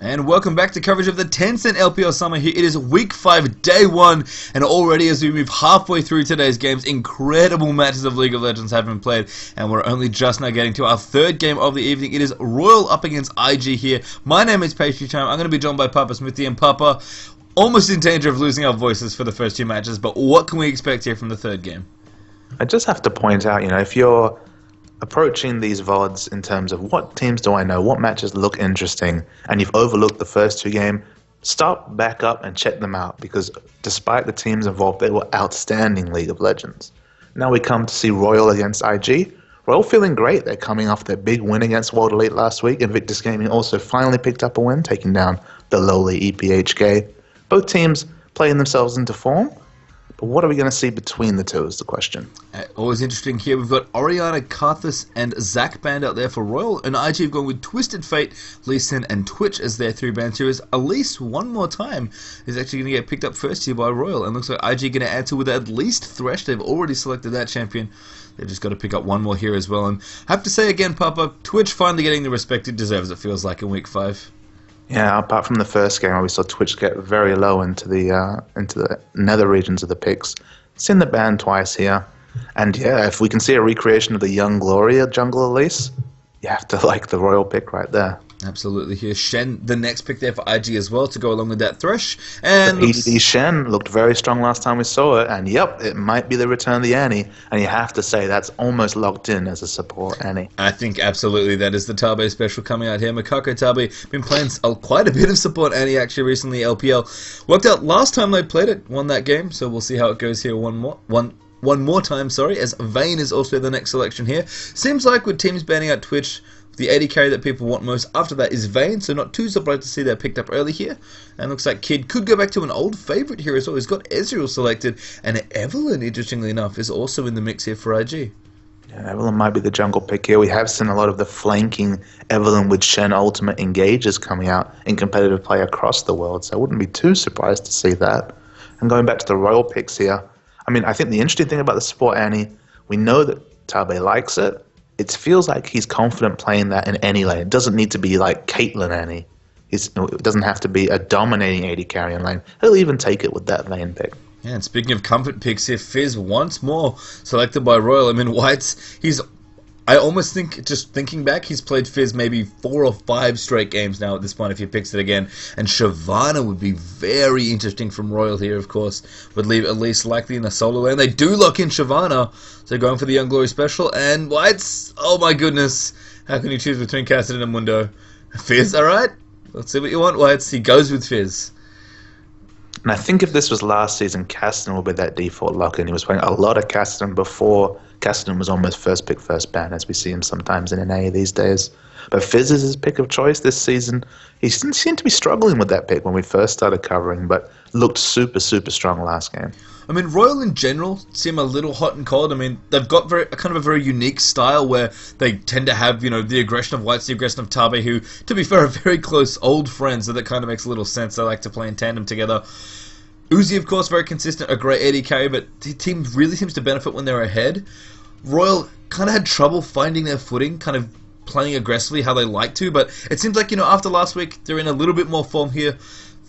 And welcome back to coverage of the Tencent LPL Summer here. It is week 5, day 1, and already as we move halfway through today's games, incredible matches of League of Legends have been played, and we're only just now getting to our third game of the evening. It is Royal up against IG here. My name is Pastry Time. I'm going to be joined by Papa Smithy, and Papa, almost in danger of losing our voices for the first two matches, but what can we expect here from the third game? I just have to point out, if you're approaching these VODs in terms of what teams do I know, what matches look interesting, and you've overlooked the first two games, stop, back up, and check them out, because despite the teams involved, they were outstanding League of Legends. Now we come to see Royal against IG. Royal feeling great. They're coming off their big win against World Elite last week. Invictus Gaming also finally picked up a win, taking down the lowly EPHK. Both teams playing themselves into form. But what are we going to see between the two is the question. Always interesting here. We've got Oriana, Karthus, and Zac banned out there for Royal. And IG have gone with Twisted Fate, Lee Sin, and Twitch as their three bans here. As Elise, one more time, is actually going to get picked up first here by Royal. And looks like IG going to answer with at least Thresh. They've already selected that champion. They've just got to pick up one more here as well. And I have to say again, Papa, Twitch finally getting the respect it deserves, it feels like, in week 5. Yeah, apart from the first game where we saw Twitch get very low into the nether regions of the picks. Seen the ban twice here. And yeah, if we can see a recreation of the Young Gloria jungle Elise, you have to like the Royal pick right there. Absolutely here. Shen, the next pick there for IG as well to go along with that Thresh. And PDD Shen looked very strong last time we saw it, and yep, it might be the return of the Annie, and you have to say that's almost locked in as a support Annie. I think absolutely that is the Tabe special coming out here. Makako Tabe been playing quite a bit of support Annie actually recently. LPL worked out last time they played it, won that game, so we'll see how it goes here one more time, as Vayne is also the next selection here. Seems like with teams banning out Twitch, the AD carry that people want most after that is Vayne, so not too surprised to see that picked up early here. And looks like Kid could go back to an old favourite here as well. He's got Ezreal selected, and Evelyn, interestingly enough, is also in the mix here for IG. Yeah, Evelyn might be the jungle pick here. We have seen a lot of the flanking Evelyn with Shen ultimate engages coming out in competitive play across the world, so I wouldn't be too surprised to see that. And going back to the Royal picks here, I think the interesting thing about the support Annie, we know that Tabe likes it. It feels like he's confident playing that in any lane. It doesn't need to be like Caitlyn Annie. It doesn't have to be a dominating AD carry in lane. He'll even take it with that Vayne pick. Yeah, and speaking of comfort picks here, Fizz once more selected by Royal. White's, I almost think, just thinking back, he's played Fizz maybe 4 or 5 straight games now at this point if he picks it again. And Shyvana would be very interesting from Royal here, of course. Would leave at least likely in a solo lane. They do lock in Shyvana, so going for the Young Glory special. And White's, oh my goodness, how can you choose between Cassidy and Mundo? Fizz, alright, let's see what you want, White's. He goes with Fizz. And I think if this was last season, Cassidy would be that default lock-in. He was playing a lot of Cassidy before Cassidy was almost first pick, first ban, as we see him sometimes in NA these days. But Fizz is his pick of choice this season. He seemed to be struggling with that pick when we first started covering, but looked super, super strong last game. Royal in general seem a little hot and cold. They've got a very unique style where they tend to have, the aggression of White's, the aggression of Tabe, who, to be fair, are very close old friends, so that kind of makes a little sense. They like to play in tandem together. Uzi, of course, very consistent, a great AD carry, but the team really seems to benefit when they're ahead. Royal kind of had trouble finding their footing, kind of playing aggressively how they like to, but it seems like, after last week, they're in a little bit more form here.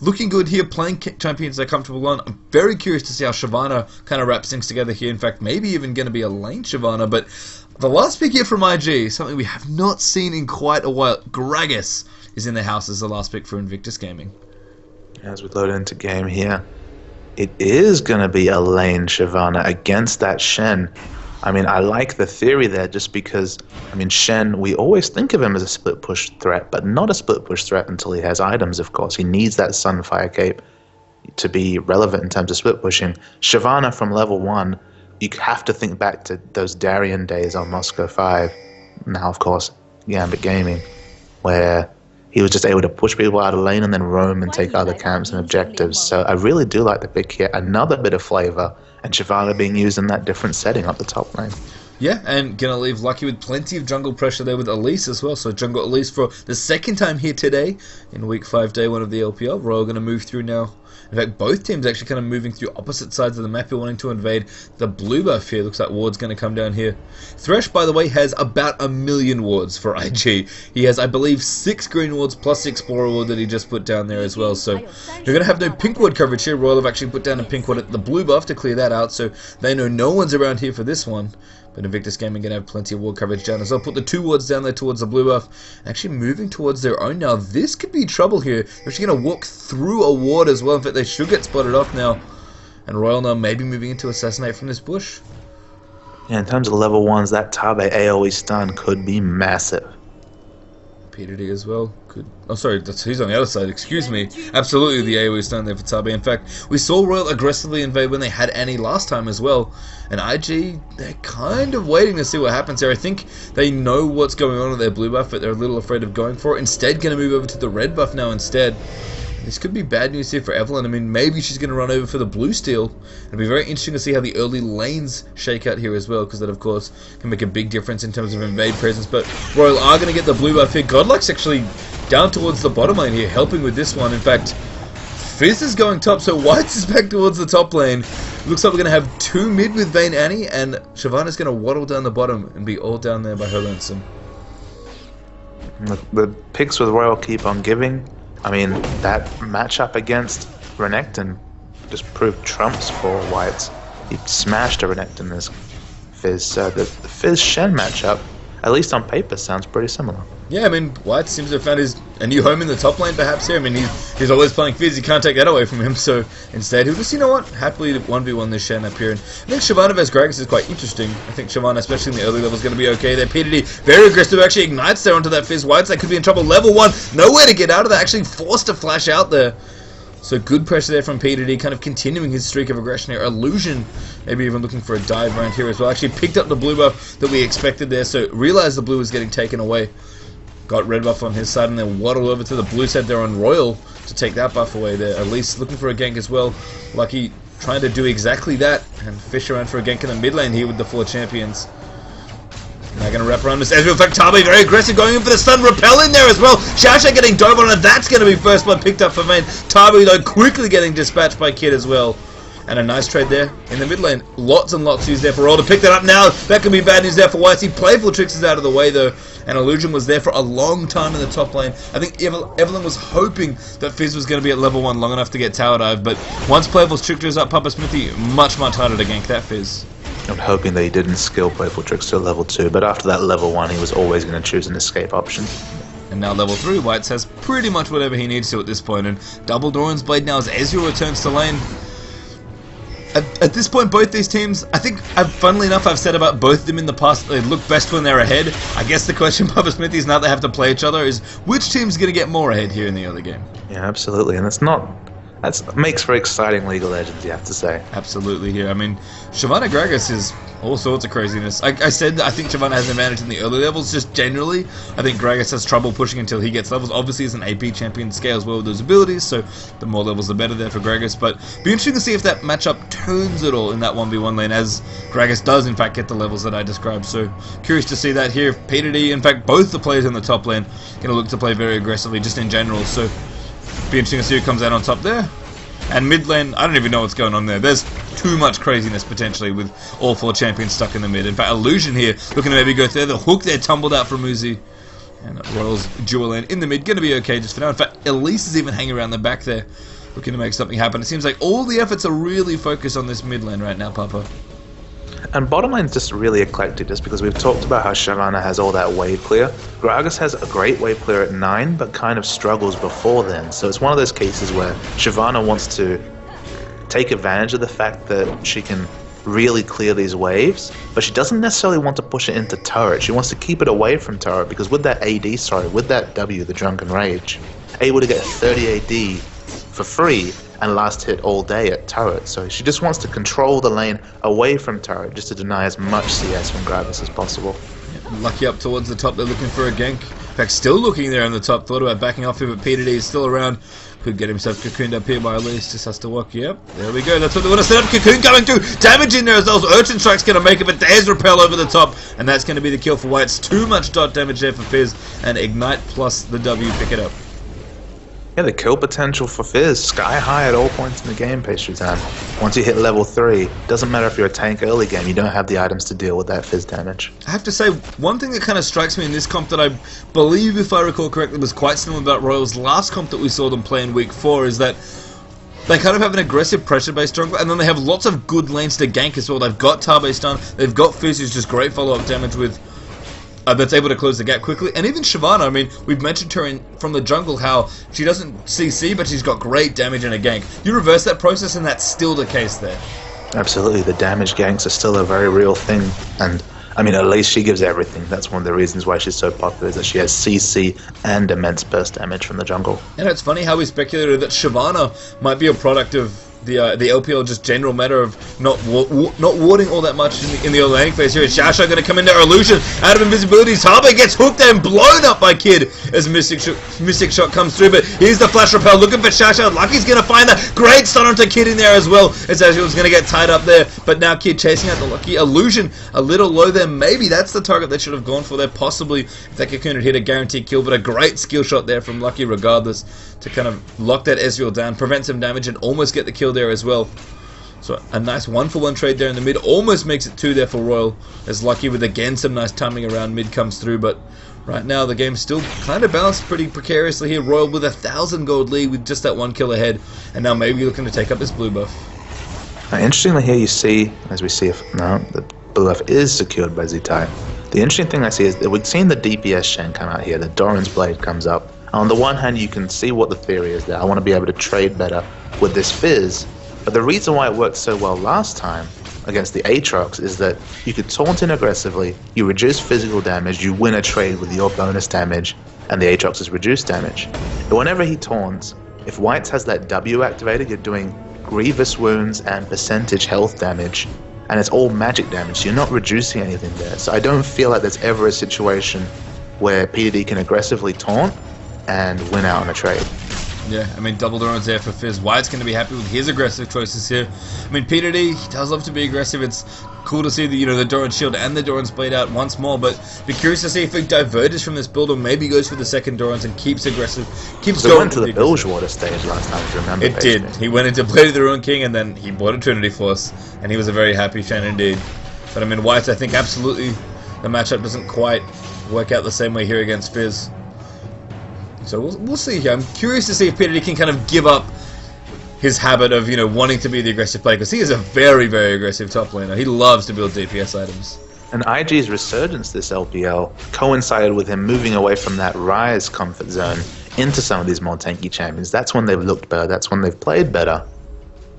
Looking good here, playing champions they're comfortable on. I'm very curious to see how Shyvana kind of wraps things together here. In fact, maybe even going to be a lane Shyvana. But the last pick here from IG, something we have not seen in quite a while. Gragas is in the house as the last pick for Invictus Gaming. As we load into game here, it is going to be a lane Shyvana against that Shen. I like the theory there just because, Shen, we always think of him as a split push threat, but not a split push threat until he has items, of course. He needs that Sunfire Cape to be relevant in terms of split pushing. Shyvana from level 1, you have to think back to those Darien days on Moscow 5. Now, of course, Gambit Gaming, where he was just able to push people out of lane and then roam and take other camps and objectives. So I really do like the pick here. Another bit of flavor, and Shyvana being used in that different setting up the top lane. Yeah, and gonna leave Lucky with plenty of jungle pressure there with Elise as well. So jungle Elise for the second time here today in week 5, day 1 of the LPL. Royal gonna move through now. In fact, both teams actually kind of moving through opposite sides of the map here, wanting to invade the blue buff here. Looks like Ward's going to come down here. Thresh, by the way, has about 1,000,000 wards for IG. He has, I believe, 6 green wards plus the Explorer ward that he just put down there as well. So you're going to have no pink ward coverage here. Royal have actually put down a pink ward at the blue buff to clear that out, so they know no one's around here for this one. But Invictus Gaming going to have plenty of ward coverage down as well. Put the 2 wards down there towards the blue buff. Actually moving towards their own now. This could be trouble here. They're actually going to walk through a ward as well. In fact, they should get spotted off now. And Royal now maybe moving into Assassinate from this bush. Yeah, in terms of level 1s, that Tabe AoE stun could be massive. PDD as well. Could. Oh, sorry, he's on the other side. Excuse me. Absolutely, the AoE stun there for Tabe. In fact, we saw Royal aggressively invade when they had Annie last time as well. And IG, they're kind of waiting to see what happens here. I think they know what's going on with their blue buff, but they're a little afraid of going for it. Instead, going to move over to the red buff now instead. This could be bad news here for Evelyn. I mean, maybe she's going to run over for the blue steal. It'll be very interesting to see how the early lanes shake out here as well, because that, of course, can make a big difference in terms of invade presence. But Royal are going to get the blue buff here. Godluck's actually down towards the bottom lane here, helping with this one. In fact, Fizz is going top, so White's is back towards the top lane. Looks like we're going to have 2 mid with Vayne Annie, and Shyvana's going to waddle down the bottom and be all down there by her lonesome. The picks with Royal keep on giving. I mean, that matchup against Renekton just proved trumps for Whites. He smashed a Renekton this Fizz. The Fizz Shen matchup, at least on paper, sounds pretty similar. Yeah, I mean, White seems to have found a new home in the top lane perhaps here. I mean, he's always playing Fizz, you can't take that away from him, so instead he'll just, you know what, happily 1v1 this Shen up here. And I think Shyvana vs Gragas is quite interesting. I think Shyvana, especially in the early levels, is going to be okay there. PDD, very aggressive, actually ignites there onto that Fizz. Whites, that could be in trouble. Level 1, nowhere to get out of that, actually forced to flash out there. So good pressure there from PDD, kind of continuing his streak of aggression here. Illusion, maybe even looking for a dive around here as well. Actually picked up the blue buff that we expected there, so realized the blue was getting taken away. Got red buff on his side and then waddle over to the blue side there on Royal to take that buff away there. At least looking for a gank as well. Lucky trying to do exactly that and fish around for a gank in the mid lane here with the 4 champions. Now going to wrap around this Ezreal. In fact, Tabe very aggressive, going in for the stun repel in there as well. Shasha getting dove on, and that's going to be first blood picked up for Vayne. Tabe though quickly getting dispatched by Kid as well. And a nice trade there in the mid lane. Lots and lots used there for Royal to pick that up now. That could be bad news there for Whitey. Playful Tricks is out of the way though. And Illusion was there for a long time in the top lane. I think Evelyn was hoping that Fizz was going to be at level 1 long enough to get tower dive. But once Playful Tricks is up, Papa Smithy, much harder to gank that Fizz. I'm hoping that he didn't skill Playful Tricks to level 2. But after that level 1, he was always going to choose an escape option. And now level 3, Whites has pretty much whatever he needs to at this point. And double Doran's Blade now as Ezreal returns to lane. At this point, both these teams, I think, funnily enough, I've said about both of them in the past, they look best when they're ahead. I guess the question, Papa Smithy, is now they have to play each other, is which team's going to get more ahead here in the early game? Yeah, absolutely. And that makes for exciting League of Legends, you have to say. Absolutely here. I mean, Shyvana Gragas is all sorts of craziness. I said that I think Shyvana has an advantage in the early levels, just generally. I think Gragas has trouble pushing until he gets levels. Obviously, as an AP champion, scales well with those abilities, so the more levels, the better there for Gragas. But be interesting to see if that matchup turns at all in that 1v1 lane, as Gragas does, in fact, get the levels that I described. So, curious to see that here. PDD, in fact, both the players in the top lane going to look to play very aggressively, just in general. So, be interesting to see who comes out on top there. And mid lane, I don't even know what's going on there. There's too much craziness potentially with all 4 champions stuck in the mid. In fact, Illusion here looking to maybe go through. The hook there tumbled out from Uzi. And Royal's dual lane in the mid, going to be okay just for now. In fact, Elise is even hanging around the back there, looking to make something happen. It seems like all the efforts are really focused on this mid lane right now, Papa. And bottom lane's just really eclectic, just because we've talked about how Shyvana has all that wave clear. Gragas has a great wave clear at 9, but kind of struggles before then. So it's one of those cases where Shyvana wants to take advantage of the fact that she can really clear these waves, but she doesn't necessarily want to push it into turret. She wants to keep it away from turret, because with that with that W, the Drunken Rage, able to get 30 AD for free and last hit all day at turret. So she just wants to control the lane away from turret, just to deny as much CS from Gragas as possible. Lucky up towards the top, they're looking for a gank. fact, still looking there on the top. Thought about backing off here, but Peter D is still around. Could get himself cocooned up here by at least. Just has to walk. Yep, there we go. That's what they want to set up. Cocoon coming through. Damage in there as well. So Urchin Strike's going to make it, but there's Repel over the top. And that's going to be the kill for White. It's too much dot damage there for Fizz. And Ignite plus the W pick it up. Yeah, the kill potential for Fizz, sky high at all points in the game, Pastry Time. Once you hit level 3, doesn't matter if you're a tank early game, you don't have the items to deal with that Fizz damage. I have to say, one thing that kind of strikes me in this comp that I believe, if I recall correctly, was quite similar about Royal's last comp that we saw them play in Week 4, is that they kind of have an aggressive pressure-based jungle, and then they have lots of good lanes to gank as well. They've got Tabe stun, they've got Fizz, who's just great follow-up damage with... that's able to close the gap quickly. And even Shyvana, I mean, we've mentioned her from the jungle, how she doesn't CC, but she's got great damage in a gank. You reverse that process, and that's still the case there. Absolutely, the damage ganks are still a very real thing. And, I mean, at least she gives everything. That's one of the reasons why she's so popular, is that she has CC and immense burst damage from the jungle. And it's funny how we speculated that Shyvana might be a product of the LPL just general matter of not warding all that much in the laning phase here. Xiao Xiao going to come in there, illusion out of invisibility. Tabe gets hooked and blown up by Kid as Mystic Shot comes through, but here's the flash repel looking for Xiao Xiao. Lucky's going to find that great stun onto Kid in there as well, as Azul's going to get tied up there, but now Kid chasing out the Lucky. Illusion a little low there. Maybe that's the target they should have gone for there. Possibly if that Cocoon had hit a guaranteed kill, but a great skill shot there from Lucky regardless to kind of lock that Ezreal down, prevent some damage, and almost get the kill there as well. So a nice 1-for-1 trade there in the mid, almost makes it 2 there for Royal, as Lucky with again some nice timing around mid comes through, but right now the game's still kind of balanced pretty precariously here. Royal with 1,000 gold lead with just that 1 kill ahead, and now maybe looking to take up this blue buff. Now, interestingly here you see, as we see, now the blue buff is secured by Zitai. The interesting thing I see is that we've seen the DPS Shen come out here, the Doran's Blade comes up. On the one hand, you can see what the theory is there. I want to be able to trade better with this Fizz. But the reason why it worked so well last time against the Aatrox is that you could taunt in aggressively, you reduce physical damage, you win a trade with your bonus damage, and the Aatrox's reduced damage. But whenever he taunts, if Whites has that W activated, you're doing grievous wounds and percentage health damage, and it's all magic damage, so you're not reducing anything there. So I don't feel like there's ever a situation where PDD can aggressively taunt and win out on a trade. Yeah, I mean, double Doran's there for Fizz. White's going to be happy with his aggressive choices here. I mean, Peter D, he does love to be aggressive. It's cool to see the, the Doran's Shield and the Doran's Blade out once more, but be curious to see if he diverges from this build or maybe goes for the second Doran's and keeps aggressive, keeps going. He went to the Bilgewater stage last time, if you remember. It did. He went into Blade of the Ruin King and then he bought a Trinity Force, and he was a very happy fan indeed. But I mean, White's, I think, absolutely, the matchup doesn't quite work out the same way here against Fizz. So we'll see here. I'm curious to see if Peter D can kind of give up his habit of, wanting to be the aggressive player, because he is a very, very aggressive top laner. He loves to build DPS items. And IG's resurgence this LPL coincided with him moving away from that Rise comfort zone into some of these more tanky champions. That's when they've looked better. That's when they've played better.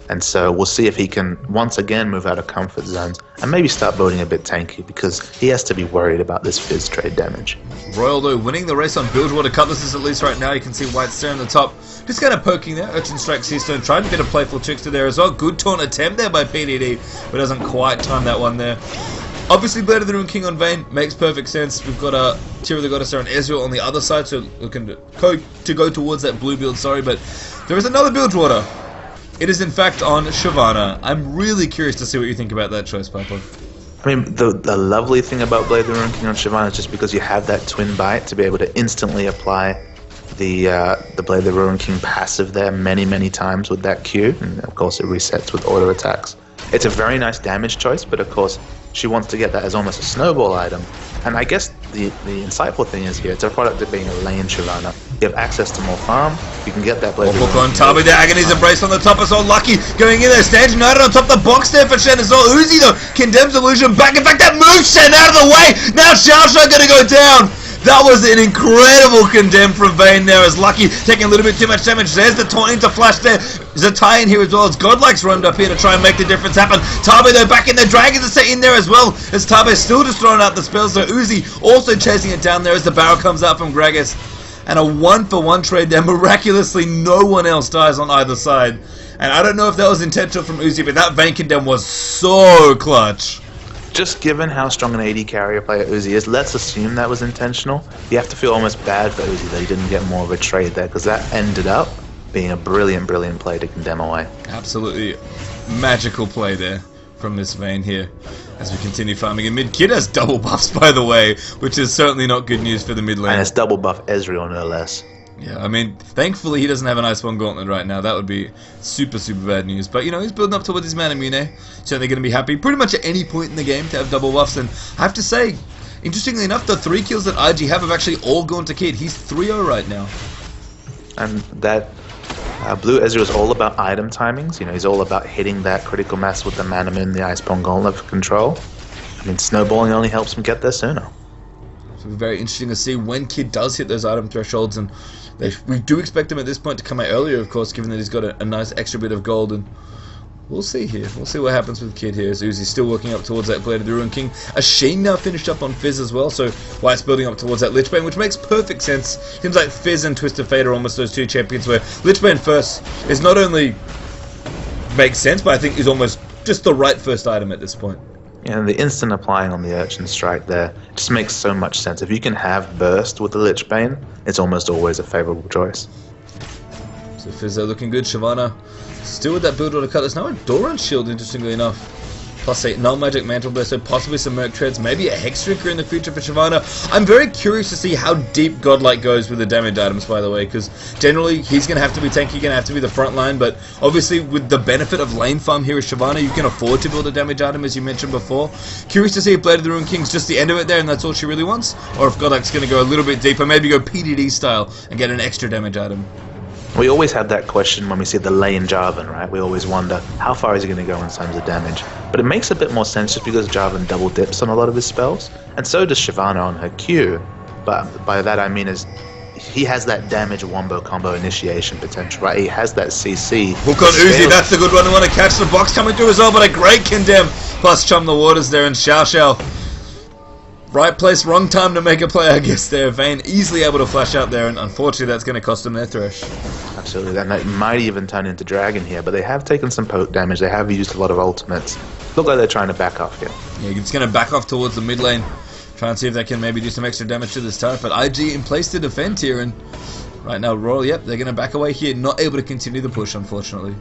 And so we'll see if he can once again move out of comfort zones and maybe start building a bit tanky, because he has to be worried about this Fizz trade damage. Royal, though, winning the race on Bilgewater Cutlasses at least right now. You can see White there on the top. Just kind of poking there. Urchin Strike Seastone trying to get a playful trickster there as well. Good taunt attempt there by PDD, but doesn't quite time that one there. Obviously, Blade of the Ruin King on Vayne makes perfect sense. We've got a Tear of the Goddess there and Ezreal on the other side, so looking to go towards that blue build, sorry, but there is another Bilgewater. It is in fact on Shyvana. I'm really curious to see what you think about that choice, Papa. I mean, the lovely thing about Blade of the Ruin King on Shyvana is just because you have that twin bite to be able to instantly apply the Blade of the Ruin King passive there many times with that Q, and of course it resets with auto attacks. It's a very nice damage choice, but of course she wants to get that as almost a snowball item. And I guess the insightful thing is here, it's a product of being a lane Shyvana. You have access to more farm, you can get that Blade of the Ruin King. Tabe, the Agony's Embrace on the top is all Lucky going in there. Stands United on top of the box there for Shen as well. Uzi though condemns Illusion back. In fact, that moves Shen out of the way. Now Xiao Xiao going to go down. That was an incredible condemn from Vayne there, as Lucky taking a little bit too much damage. There's the taunting to flash there. Zatai in here as well, as Godlike's roamed up here to try and make the difference happen. Tabe though back in there, Dragons are set in there as well, as Tabe still just throwing out the spells. So Uzi also chasing it down there as the barrel comes out from Gragas. And a 1-for-1 trade there. Miraculously, no one else dies on either side. And I don't know if that was intentional from Uzi, but that Vayne condemn was so clutch. just given how strong an AD carrier player Uzi is, let's assume that was intentional. You have to feel almost bad for Uzi that he didn't get more of a trade there, because that ended up being a brilliant, brilliant play to condemn away. Absolutely magical play there from this Vayne here as we continue farming in mid. Kid has double buffs, by the way, which is certainly not good news for the mid lane. And it's double buff Ezreal, no less. Yeah, I mean, thankfully he doesn't have an Iceborne Gauntlet right now. That would be super, super bad news. But, you know, he's building up towards his Mana Mune. Certainly going to be happy pretty much at any point in the game to have double buffs. And I have to say, interestingly enough, the 3 kills that IG have actually all gone to Kid. He's 3-0 right now. And that blue Ezreal is all about item timings. You know, he's all about hitting that critical mass with the Mana Mune, the Iceborne Gauntlet for control. I mean, snowballing only helps him get there sooner. So it'll be very interesting to see when Kid does hit those item thresholds, and we do expect him at this point to come out earlier, of course, given that he's got a nice extra bit of gold, and we'll see here. We'll see what happens with Kid here, as Uzi's still working up towards that Blade of the Ruined King. Ashen now finished up on Fizz as well, so White's building up towards that Lichbane, which makes perfect sense. Seems like Fizz and Twisted Fate are almost those 2 champions where Lichbane first is not only makes sense, but I think is almost just the right first item at this point. Yeah, and the instant applying on the Urchin Strike there just makes so much sense. If you can have Burst with the Lichbane, it's almost always a favourable choice. So Fizz looking good. Shyvana still with that build order cut. There's now a Doran shield, interestingly enough. Plus a Null Magic Mantle there, so possibly some Merc Treads, maybe a Hex Drinker in the future for Shyvana. I'm very curious to see how deep Godlike goes with the damage items, by the way, because generally he's going to have to be tanky, going to have to be the front line, but obviously with the benefit of lane farm here as Shyvana, you can afford to build a damage item, as you mentioned before. Curious to see if Blade of the Ruined King's just the end of it there and that's all she really wants, or if Godlike's going to go a little bit deeper, maybe go PDD style and get an extra damage item. We always had that question when we see the lane Jarvan, right? We always wonder, how far is he going to go in terms of damage? But it makes a bit more sense just because Jarvan double dips on a lot of his spells, and so does Shyvana on her Q. But by that I mean is he has that damage wombo combo initiation potential, right? He has that CC. Hook on Uzi, that's a good one. I want to catch the box coming through as well, but a great condemn. Plus Chum the Waters there, and Xiao Xiao. Right place, wrong time to make a play, I guess there. Vayne easily able to flash out there, and unfortunately that's going to cost them their Thresh. Absolutely, and that might even turn into Dragon here, but they have taken some poke damage, they have used a lot of ultimates. Look like they're trying to back off here. Yeah, it's going to back off towards the mid lane, try and see if they can maybe do some extra damage to this turret, but IG in place to defend here, and right now Royal, yep, they're going to back away here, not able to continue the push, unfortunately.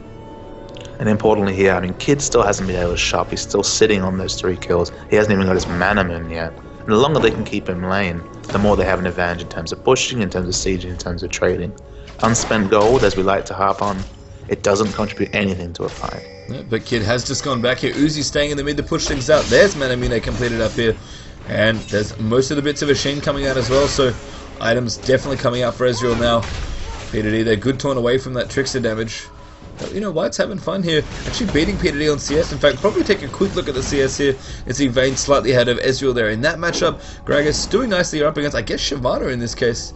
And importantly here, I mean, Kid still hasn't been able to shop, he's still sitting on those 3 kills, he hasn't even got his Mana Mune yet. And the longer they can keep him lane, the more they have an advantage in terms of pushing, in terms of sieging, in terms of trading. Unspent gold, as we like to harp on, it doesn't contribute anything to a fight. Yeah, but Kid has just gone back here. Uzi staying in the mid to push things out. There's Mana Mune completed up here. And there's most of the bits of Ashen coming out as well, so items definitely coming out for Ezreal now. PDD, they're good torn away from that Trickster damage. But, you know, White's having fun here. Actually beating PDD on CS. In fact, probably take a quick look at the CS here and see Vayne slightly ahead of Ezreal there. In that matchup, Gragas doing nicely up against, I guess, Shyvana in this case.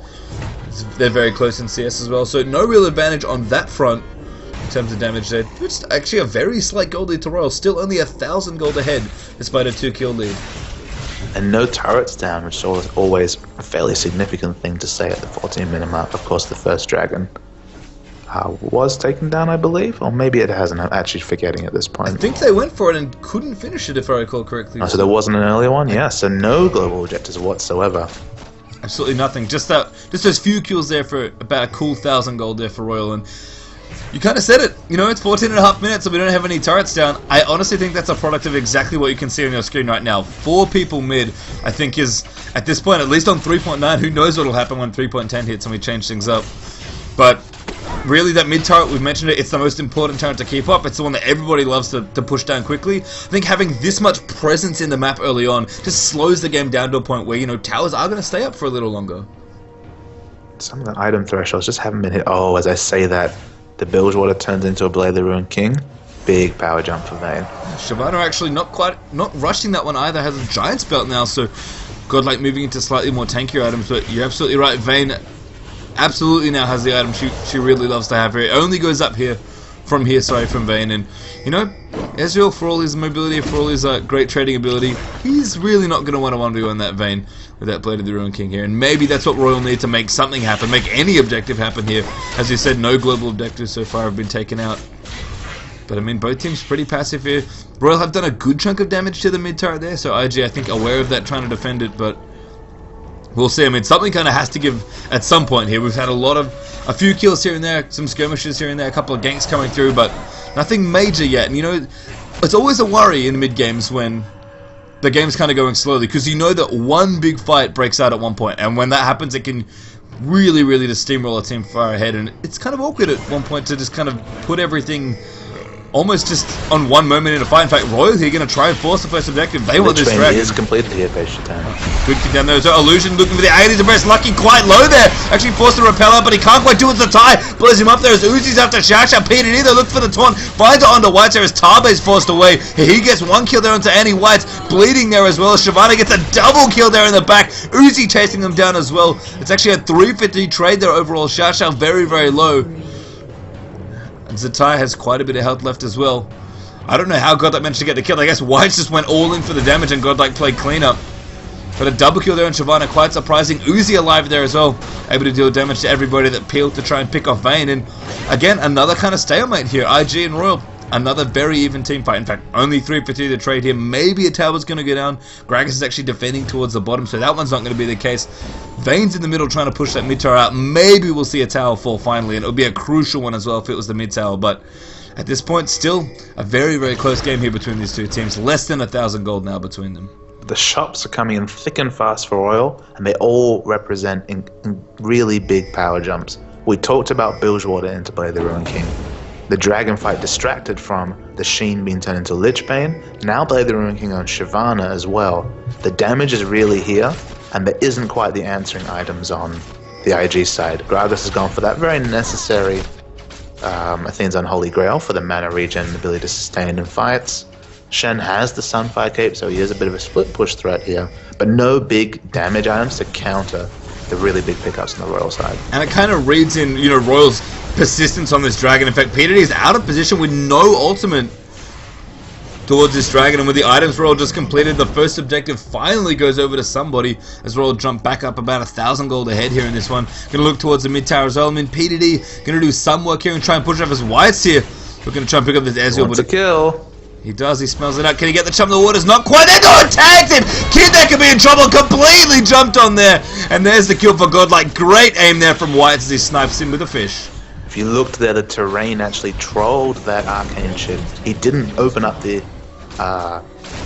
They're very close in CS as well, so no real advantage on that front in terms of damage there. It's actually a very slight gold lead to Royal. Still only 1,000 gold ahead despite a 2-kill lead. And no turrets down, which is always a fairly significant thing to say at the 14-minute mark. Of course, the first dragon was taken down, I believe, or maybe it hasn't. I'm actually forgetting at this point. I think they went for it and couldn't finish it, if I recall correctly. Oh, so there wasn't an earlier one? Yeah, so no global objectives whatsoever. Absolutely nothing. Just those few kills there for about a cool 1,000 gold there for Royal, and you kind of said it. You know, it's 14.5 minutes, and we don't have any turrets down. I honestly think that's a product of exactly what you can see on your screen right now. 4 people mid, I think, is at this point, at least on 3.9. Who knows what'll happen when 3.10 hits and we change things up? But really, that mid turret, we've mentioned it, it's the most important turret to keep up. It's the one that everybody loves to push down quickly. I think having this much presence in the map early on just slows the game down to a point where, you know, towers are going to stay up for a little longer. Some of the item thresholds just haven't been hit. Oh, as I say that, the Bilgewater turns into a Blade of the Ruined King. Big power jump for Vayne. Shyvana actually not rushing that one either, has a Giant's Belt now, so Godlike moving into slightly more tankier items, but you're absolutely right, Vayne absolutely now has the item she really loves to have here. It only goes up here, from Vayne, and you know, Ezreal, for all his mobility, for all his great trading ability, he's really not going to want to 1v on that Vayne with that Blade of the Ruined King here, and maybe that's what Royal need to make something happen, make any objective happen here. As you said, no global objectives so far have been taken out. But I mean, both teams pretty passive here. Royal have done a good chunk of damage to the mid turret there, so IG, I think, aware of that, trying to defend it, but we'll see. I mean, something kind of has to give at some point here. We've had a few kills here and there, some skirmishes here and there, a couple of ganks coming through, but nothing major yet. And you know, it's always a worry in mid games when the game's kind of going slowly, because you know that one big fight breaks out at one point, and when that happens, it can really, really just steamroll a team far ahead, and it's kind of awkward at one point to just kind of put everything almost just on one moment in a fight. In fact, Royal here going to try and force the first objective. They want this dragon. Is completed here, Patient Time. Good kick down there. So Illusion looking for the 80s to press. Lucky quite low there. Actually forced the repeller, but he can't quite do it. The tie blows him up there as Uzi's after Shasha. Peter either look for the taunt. Finds it onto White there as Tabe's forced away. He gets one kill there onto Annie White. Bleeding there as well. Shyvana gets a double kill there in the back. Uzi chasing them down as well. It's actually a 350 trade there overall. Shasha very, very low. And Zatai has quite a bit of health left as well. I don't know how Godlike managed to get the kill. I guess White just went all in for the damage and Godlike played cleanup. But a double kill there on Shyvana, quite surprising. Uzi alive there as well, able to deal damage to everybody that peeled to try and pick off Vayne. And again, another kind of stalemate here. IG and Royal, another very even team fight. In fact, only 3 for 3 to trade here. Maybe a tower's going to go down. Gragas is actually defending towards the bottom, so that one's not going to be the case. Vayne's in the middle trying to push that mid tower out. Maybe we'll see a tower fall finally, and it would be a crucial one as well if it was the mid tower. But at this point, still a very, very close game here between these two teams. Less than 1,000 gold now between them. The shops are coming in thick and fast for Royal, and they all represent in really big power jumps. We talked about Bilgewater into Blade the Ruin King. The dragon fight distracted from the Sheen being turned into Lichbane. Now Blade the Ruin King on Shyvana as well. The damage is really here, and there isn't quite the answering items on the IG side. Gragas has gone for that very necessary Athene's Unholy Grail for the mana regen and ability to sustain in fights. Shen has the Sunfire Cape, so he is a bit of a split push threat here, but no big damage items to counter the really big pickups on the Royal side. And it kind of reads in, you know, Royal's persistence on this dragon. In fact, Peter is out of position with no ultimate towards this dragon, and with the items Royal just completed, the first objective finally goes over to somebody as Royal jump back up about 1,000 gold ahead here in this one. Gonna look towards the mid tower as well. I mean, PDD gonna do some work here and try and push off his Whites here. We're gonna try and pick up this Ezreal, but a kill. He does, he smells it out. Can he get the chum? The water's not quite there. No, it tags him! Kid that could be in trouble, completely jumped on there. And there's the kill for Godlike. Great aim there from Whites as he snipes him with a fish. If you looked there, the terrain actually trolled that arcane shit. He didn't open up the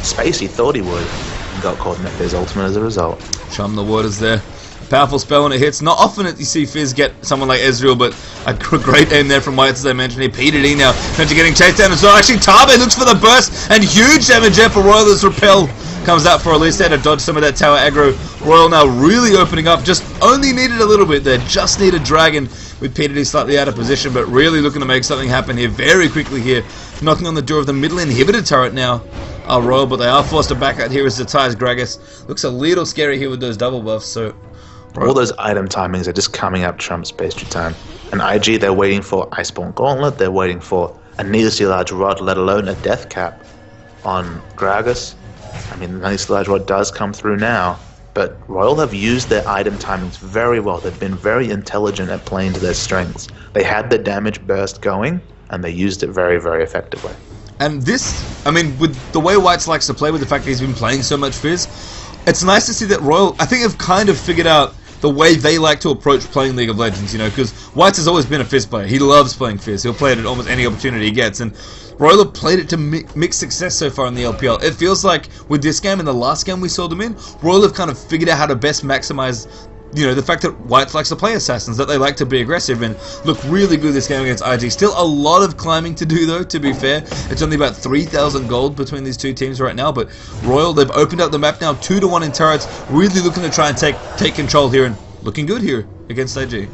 space he thought he would, and got caught in his ultimate as a result. Chum the water's there. Powerful spell when it hits. Not often that you see Fizz get someone like Ezreal, but a great aim there from Whites, as I mentioned. He PDD now, getting chased down as well. Actually, Tabe looks for the burst, and huge damage there for Royal as Repel comes out for at least there to dodge some of that tower aggro. Royal now really opening up, just only needed a little bit there, just needed Dragon with PDD slightly out of position, but really looking to make something happen here very quickly here. Knocking on the door of the middle inhibitor turret now. Royal, but they are forced to back out here as Zatai's Gragas. Looks a little scary here with those double buffs, so all those item timings are just coming up Trump's pastry time. And IG, they're waiting for Iceborne Gauntlet, they're waiting for a needlessly large rod, let alone a death cap on Gragas. I mean, the needlessly large rod does come through now, but Royal have used their item timings very well. They've been very intelligent at playing to their strengths. They had the damage burst going, and they used it very, very effectively. And this, I mean, with the way Whites likes to play, with the fact that he's been playing so much Fizz, it's nice to see that Royal, I think, have kind of figured out the way they like to approach playing League of Legends, you know, because Whites has always been a Fizz player. He loves playing Fizz. He'll play it at almost any opportunity he gets, and Royal have played it to mixed success so far in the LPL. It feels like with this game and the last game we saw them in, Royal have kind of figured out how to best maximize, you know, the fact that Whites likes to play Assassins, that they like to be aggressive and look really good this game against IG. Still a lot of climbing to do though, to be fair. It's only about 3,000 gold between these two teams right now, but Royal, they've opened up the map now 2-1 in turrets, really looking to try and take control here and looking good here against IG.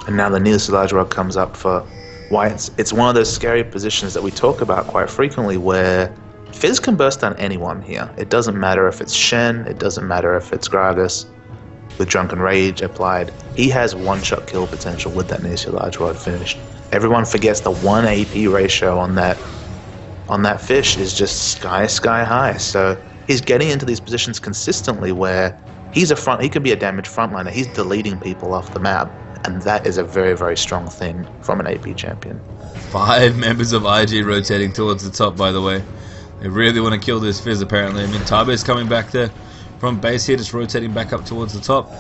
And now the needlessly large rod comes up for Whites. It's one of those scary positions that we talk about quite frequently where Fizz can burst on anyone here. It doesn't matter if it's Shen, it doesn't matter if it's Gragas. With Drunken Rage applied, he has one-shot kill potential with that needlessly large rod finished. Everyone forgets the 1 AP ratio on that fish is just sky high. So he's getting into these positions consistently where he could be a damaged frontliner. He's deleting people off the map, and that is a very, very strong thing from an AP champion. 5 members of IG rotating towards the top, by the way. They really want to kill this Fizz, apparently. I mean, Tabe's coming back there from base here, just rotating back up towards the top.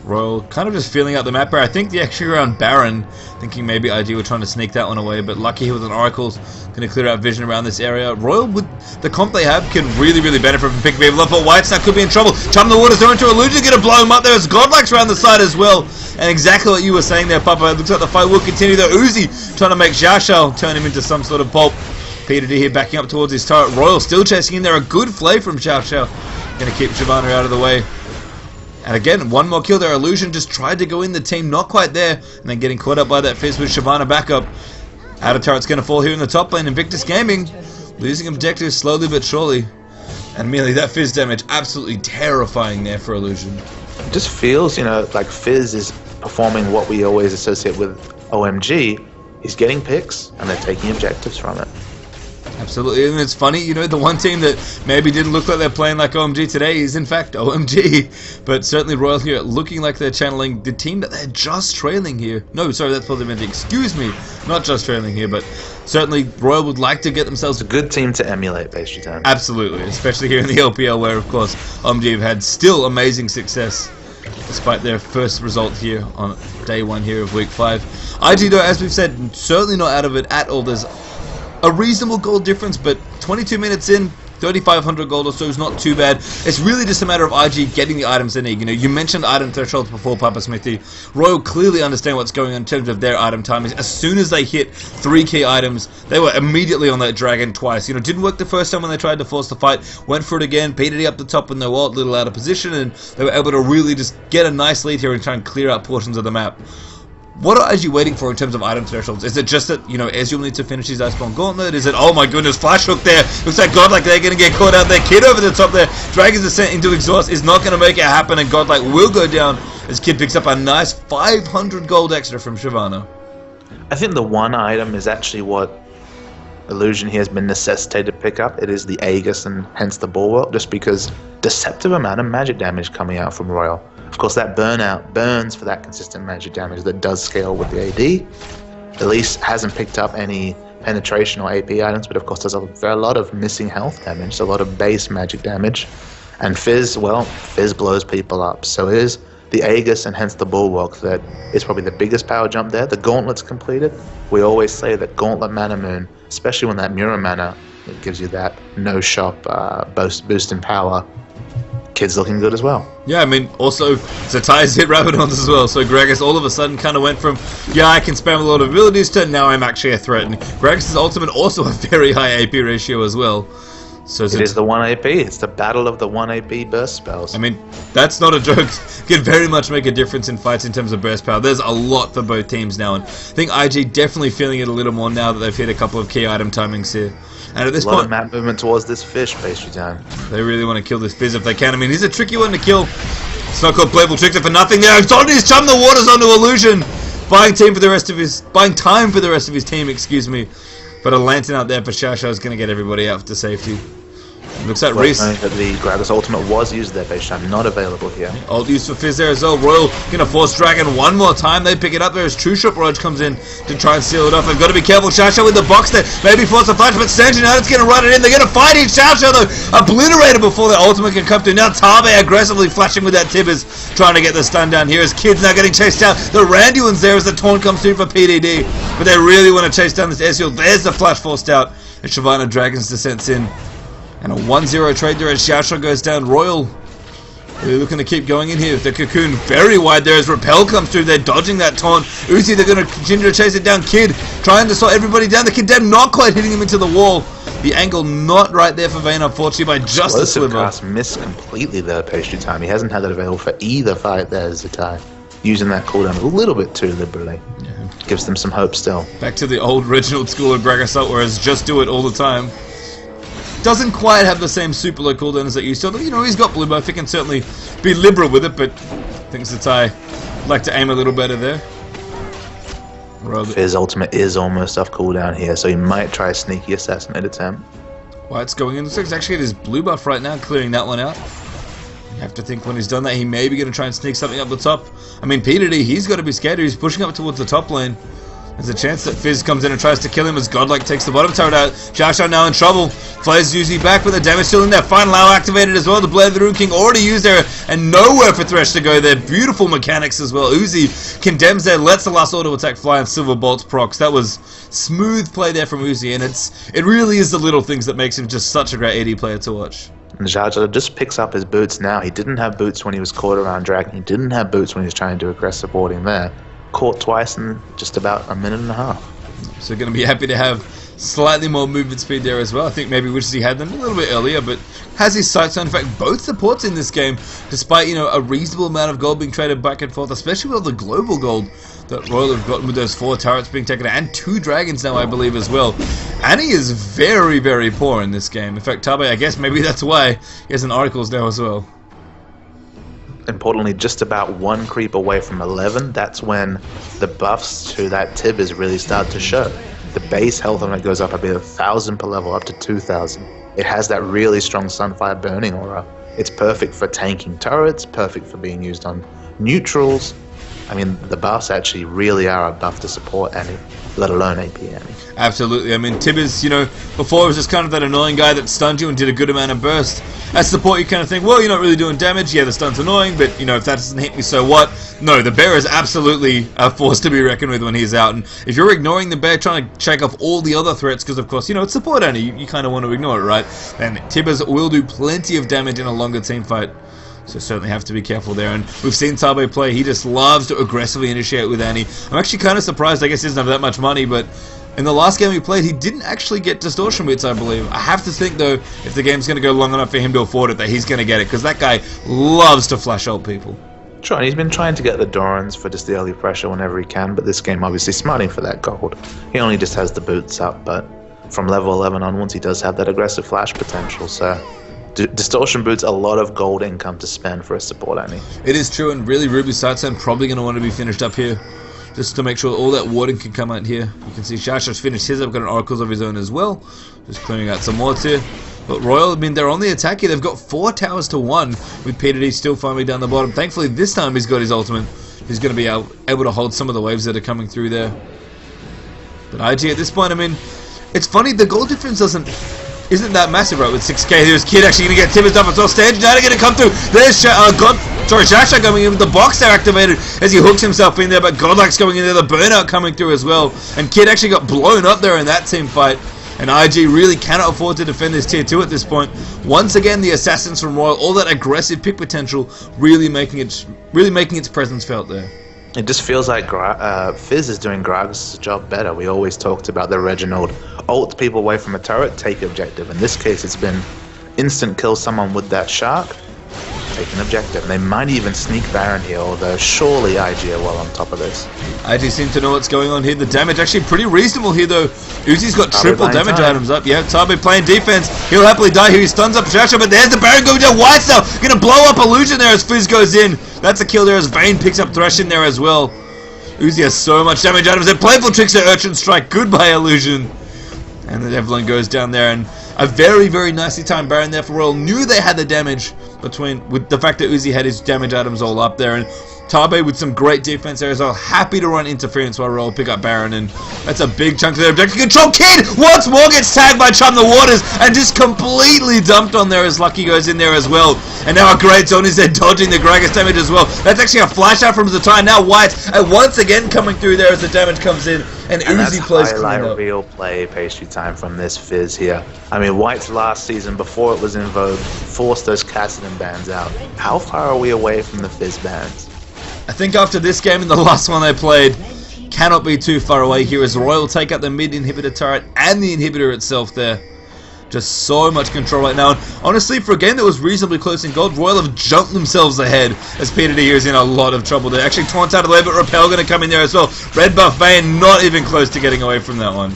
Royal kind of just feeling out the map here. I think the extra around Baron, thinking maybe IG were trying to sneak that one away, but lucky here with an Oracle's going to clear out vision around this area. Royal, with the comp they have, can really benefit from picking people up, but Whitesnap could be in trouble. Chum the Waters going to Illusion, going to blow him up there as Godlike's around the side as well. And exactly what you were saying there, Papa. It looks like the fight will continue though. Uzi trying to make Xiao Xiao turn him into some sort of pulp. Peter D here backing up towards his turret. Royal still chasing in there. A good flay from Xiao Xiao. Going to keep Shyvana out of the way. And again, one more kill there. Illusion just tried to go in the team, not quite there. And then getting caught up by that Fizz with Shyvana back up. Outer turret's going to fall here in the top lane. Invictus Gaming losing objectives slowly but surely. And merely that Fizz damage absolutely terrifying there for Illusion. It just feels, you know, like Fizz is performing what we always associate with OMG. He's getting picks, and they're taking objectives from it. Absolutely, and it's funny, you know, the one team that maybe didn't look like they're playing like OMG today is in fact OMG. But certainly Royal here looking like they're channeling the team that they're just trailing here. No, sorry, that's what I meant. Excuse me, not just trailing here, but certainly Royal would like to get themselves a good team to emulate, Pastry Time. Absolutely, especially here in the LPL, where of course OMG have had still amazing success despite their first result here on day 1 here of week 5. IG though, as we've said, certainly not out of it at all. There's a reasonable gold difference, but 22 minutes in, 3,500 gold or so is not too bad. It's really just a matter of IG getting the items they need. You know, you mentioned item thresholds before, Papa Smithy. Royal clearly understand what's going on in terms of their item timings. As soon as they hit 3 key items, they were immediately on that dragon twice. You know, didn't work the first time when they tried to force the fight. Went for it again, PDD up the top when they were a little out of position, and they were able to really just get a nice lead here and try and clear out portions of the map. What are you waiting for in terms of item thresholds? Is it just that, you know, Ezreal needs to finish his Iceborne Gauntlet? Is it, oh my goodness, Flash Hook there. Looks like Godlike, they're going to get caught out there. Kid over the top there. Dragon's Descent into Exhaust is not going to make it happen, and Godlike will go down as Kid picks up a nice 500 gold extra from Shyvana. I think the one item is actually what Illusion here has been necessitated to pick up. It is the Aegis and hence the Bulwark, just because deceptive amount of magic damage coming out from Royal. Of course, that burnout burns for that consistent magic damage that does scale with the AD. Elise hasn't picked up any penetration or AP items, but of course there's a lot of missing health damage, a lot of base magic damage. And Fizz, well, Fizz blows people up. So it is the Aegis and hence the Bulwark that is probably the biggest power jump there. The Gauntlet's completed. We always say that Gauntlet Mana Moon, especially when that Mirror Mana, it gives you that no-shop boost in power. Kid's looking good as well. Yeah, I mean, also, Zatai's hit Rabadons as well, so Gragas all of a sudden kind of went from, yeah, I can spam a lot of abilities to now I'm actually a threat. And Gragas' ultimate also a very high AP ratio as well. So it is the 1 AP, it's the battle of the 1 AP burst spells. I mean, that's not a joke. Can very much make a difference in fights in terms of burst power. There's a lot for both teams now, and I think IG definitely feeling it a little more now that they've hit a couple of key item timings here. And at this point, a lot of map movement towards this fish, Pastry Time. They really want to kill this Fizz if they can. I mean, he's a tricky one to kill. It's not called Playable Trickster for nothing there. He's on his Chum the Waters onto Illusion. Buying time for the rest of his team, excuse me. But a lantern out there for Xiao Xiao is going to get everybody out to safety. Looks like Reese. That the Gragas ultimate was used there, Pastry Time, not available here. Old use for Fizz there as well. Royal gonna force Dragon one more time. They pick it up there as True Shot Raj comes in to try and seal it off. They've got to be careful. Xiao Xiao with the box there. Maybe force a flash, but Sanjin United's gonna run it in. They're gonna fight each Xiao Xiao though. Obliterated before their ultimate can come through. Now Tabe aggressively flashing with that Tibbers, trying to get the stun down here as Kid's now getting chased down. The Randuin's there as the taunt comes through for PDD. But they really want to chase down this Ezreal. There's the flash forced out. And Shyvana Dragon's Descent's in. And a 1-0 trade there as Xiao Xiao goes down. Royal really looking to keep going in here. The Cocoon very wide there as Repel comes through. They're dodging that taunt. Uzi, they're going to continue to chase it down. Kid trying to slow everybody down. The Kid dead, not quite hitting him into the wall. The angle not right there for Vayne, unfortunately, by just a sliver. Cast missed completely there, Pastry Time. He hasn't had that available for either fight there, Zatai. Using that cooldown a little bit too liberally. Yeah. Gives them some hope still. Back to the old original school of Gragasalt, whereas just do it all the time. Doesn't quite have the same super low cooldown as it used to. You know, he's got blue buff. He can certainly be liberal with it, but thinks that I like to aim a little better there. His ultimate is almost off cooldown here, so he might try a sneaky assassinate attempt. White's going in. Looks like he's actually at his blue buff right now, clearing that one out. Have to think when he's done that, he may be going to try and sneak something up the top. I mean, P2D, he's got to be scared. He's pushing up towards the top lane. There's a chance that Fizz comes in and tries to kill him as Godlike takes the bottom turret out. Jasha now in trouble. Flares Uzi back, but the damage still in there. Final hour activated as well. The Blade of the Rune King already used there, and nowhere for Thresh to go there. Beautiful mechanics as well. Uzi condemns there, lets the last auto attack fly, and Silver Bolts procs. That was smooth play there from Uzi, and it really is the little things that makes him just such a great AD player to watch. And Jaja just picks up his boots now. He didn't have boots when he was caught around Dragon. He didn't have boots when he was trying to do aggressive boarding there. Caught twice in just about a minute and a half. So going to be happy to have slightly more movement speed there as well. I think maybe wishes he had them a little bit earlier, but has his sights on. In fact, both supports in this game, despite, you know, a reasonable amount of gold being traded back and forth, especially with all the global gold that Royal have gotten with those 4 turrets being taken out, and 2 dragons now, I believe, as well. Annie is very, very poor in this game. In fact, Tabe, I guess maybe that's why he has an Oracles now as well. Importantly, just about 1 creep away from 11, that's when the buffs to that Tibbers really start to show. The base health on it goes up a bit, 1,000 per level, up to 2,000. It has that really strong Sunfire burning aura. It's perfect for tanking turrets, perfect for being used on neutrals. I mean, the buffs actually really are a buff to support Annie, let alone AP Annie. Absolutely. I mean, Tibbers, you know, before was just kind of that annoying guy that stunned you and did a good amount of burst. As support, you kind of think, well, you're not really doing damage. Yeah, the stun's annoying, but, you know, if that doesn't hit me, so what? No, the bear is absolutely a force to be reckoned with when he's out. And if you're ignoring the bear, trying to check off all the other threats, because, of course, you know, it's support only, you kind of want to ignore it, right? Then Tibbers will do plenty of damage in a longer team fight. So certainly have to be careful there. And we've seen Tabe play. He just loves to aggressively initiate with Annie. I'm actually kind of surprised. I guess he doesn't have that much money, but in the last game he played, he didn't actually get distortion bits, I believe. I have to think, though, if the game's going to go long enough for him to afford it, that he's going to get it, because that guy loves to flash ult people. Sure, and he's been trying to get the Dorans for just the early pressure whenever he can, but this game obviously smarting for that gold. He only just has the boots up, but from level 11 onwards he does have that aggressive flash potential, so distortion boots a lot of gold income to spend for a support Annie. It is true, and really Ruby's Sightsound probably going to want to be finished up here, just to make sure all that warding can come out here. You can see Shasha's finished his up, got an Oracles of his own as well, just clearing out some wards here. But Royal, I mean, they're on the attack here. They've got 4 towers to 1, with P2D still farming down the bottom. Thankfully, this time he's got his ultimate. He's going to be able to hold some of the waves that are coming through there. But IG at this point, I mean, it's funny, the goal difference isn't that massive, right? With 6k, there's Kid actually going to get Tibbers up as well. Stage now going to come through. There's Jasha coming in with the box there activated as he hooks himself in there, but Godlike's going in there, the burnout coming through as well. And Kid actually got blown up there in that team fight. And IG really cannot afford to defend this tier 2 at this point. Once again, the assassins from Royal, all that aggressive pick potential, really making its presence felt there. It just feels like Fizz is doing Gragas' job better. We always talked about the Reginald ult people away from a turret, take objective. In this case, it's been instant kill someone with that shark, take an objective. They might even sneak Baron here, although surely IG are well on top of this. IG seem to know what's going on here. The damage actually pretty reasonable here, though. Uzi's got triple damage items up. Yeah, Tabe playing defense. He'll happily die here. He stuns up Jasha, but there's the Baron going down. White Cell gonna blow up Illusion there as Fizz goes in. That's a kill there as Vayne picks up Thresh in there as well. Uzi has so much damage items. And Playful Tricks to Urchin Strike. Goodbye, Illusion. And then Evelyn goes down there, and a very, very nicely timed Baron there for Royal. Knew they had the damage with the fact that Uzi had his damage items all up there, and Tabe with some great defense there as well. Happy to run interference while Royal pick up Baron, and that's a big chunk of their objective control. Kid once more gets tagged by Chum the Waters and just completely dumped on there as Lucky goes in there as well. And now a great zone is there dodging the Gragas damage as well. That's actually a flash out from Zatai. Now White once again coming through there as the damage comes in, and Uzi plays clean up. Real play pastry time from this Fizz here. I mean, White's last season, before it was in vogue, forced those Kassadin bans out. How far are we away from the Fizz bans? I think after this game and the last one they played, cannot be too far away here as Royal take out the mid inhibitor turret and the inhibitor itself there. Just so much control right now. And honestly, for a game that was reasonably close in gold, Royal have jumped themselves ahead as P2D here is in a lot of trouble there. Actually, Taunt out of the way, but Repel going to come in there as well. Red buff Vayne not even close to getting away from that one.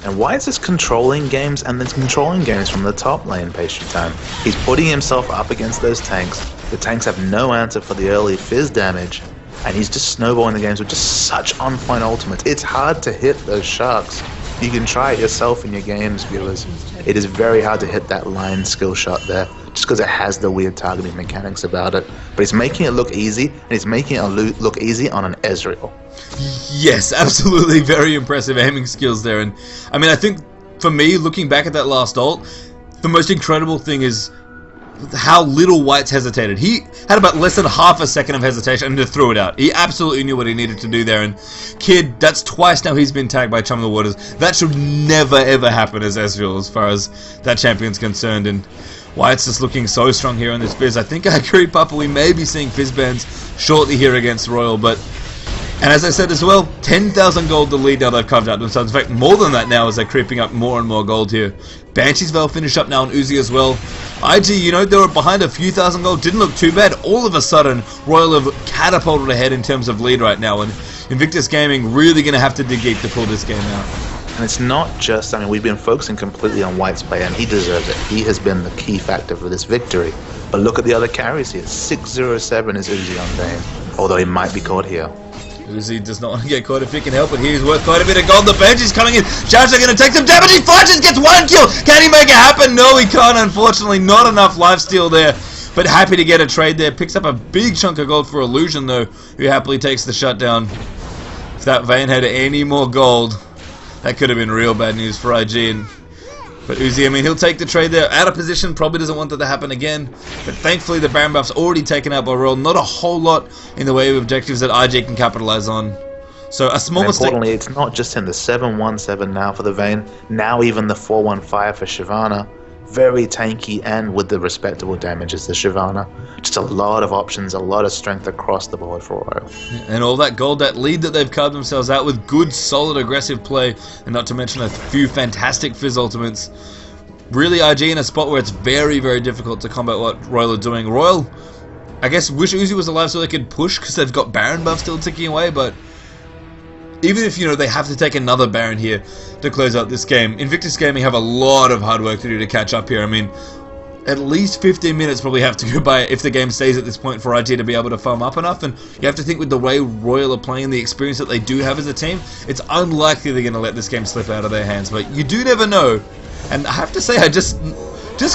And why is this controlling games and then controlling games from the top lane pastry time? He's putting himself up against those tanks. The tanks have no answer for the early Fizz damage, and he's just snowballing the games with just such on-point ultimates. It's hard to hit those sharks You can try it yourself in your games, viewers. It is very hard to hit that line skill shot there, just because it has the weird targeting mechanics about it. But it's making it look easy, and it's making it look easy on an Ezreal. Yes, absolutely, very impressive aiming skills there. And I mean, I think for me, looking back at that last ult, the most incredible thing is how little White's hesitated. He had about less than half a second of hesitation and just threw it out. He absolutely knew what he needed to do there. And Kid, that's twice now he's been tagged by Chum of the Waters. That should never ever happen as Ezreal as far as that champion's concerned. And White's just looking so strong here on this Fizz. I think I agree, Papa, we may be seeing Fizz bans shortly here against Royal, but and as I said as well, 10,000 gold the lead now they've carved out themselves. In fact, more than that now as they're creeping up more and more gold here. Banshee's Veil finished up now on Uzi as well. IG, you know, they were behind a few thousand gold, didn't look too bad. All of a sudden, Royal have catapulted ahead in terms of lead right now, and Invictus Gaming really going to have to dig deep to pull this game out. And it's not just, I mean, we've been focusing completely on White's play, and he deserves it. He has been the key factor for this victory. But look at the other carries here. 607 is Uzi on Vayne, although he might be caught here. Uzi does not want to get caught if he can help it. He's worth quite a bit of gold. The bench is coming in. Shouts are going to take some damage. He flashes, gets one kill. Can he make it happen? No, he can't, unfortunately. Not enough lifesteal there. But happy to get a trade there. Picks up a big chunk of gold for Illusion, though, who happily takes the shutdown. If that Vayne had any more gold, that could have been real bad news for IG. But Uzi, I mean, he'll take the trade there. Out of position, probably doesn't want that to happen again. But thankfully, the Baron buff's already taken out by Royal. Not a whole lot in the way of objectives that IG can capitalize on. So a small mistake. Importantly, it's not just in the 717 now for the Vayne. Now even the 415 for Shyvana. Very tanky and with the respectable damage as the Shyvana. Just a lot of options, a lot of strength across the board for Royal. And all that gold, that lead that they've carved themselves out with good, solid, aggressive play, and not to mention a few fantastic Fizz ultimates. Really, IG in a spot where it's very, very difficult to combat what Royal are doing. Royal, I guess, wish Uzi was alive so they could push because they've got Baron buff still ticking away, but even if, you know, they have to take another Baron here to close out this game, Invictus Gaming have a lot of hard work to do to catch up here. I mean, at least 15 minutes probably have to go by if the game stays at this point for IG to be able to farm up enough, and you have to think with the way Royal are playing, the experience that they do have as a team, it's unlikely they're going to let this game slip out of their hands, but you do never know. And I have to say, I just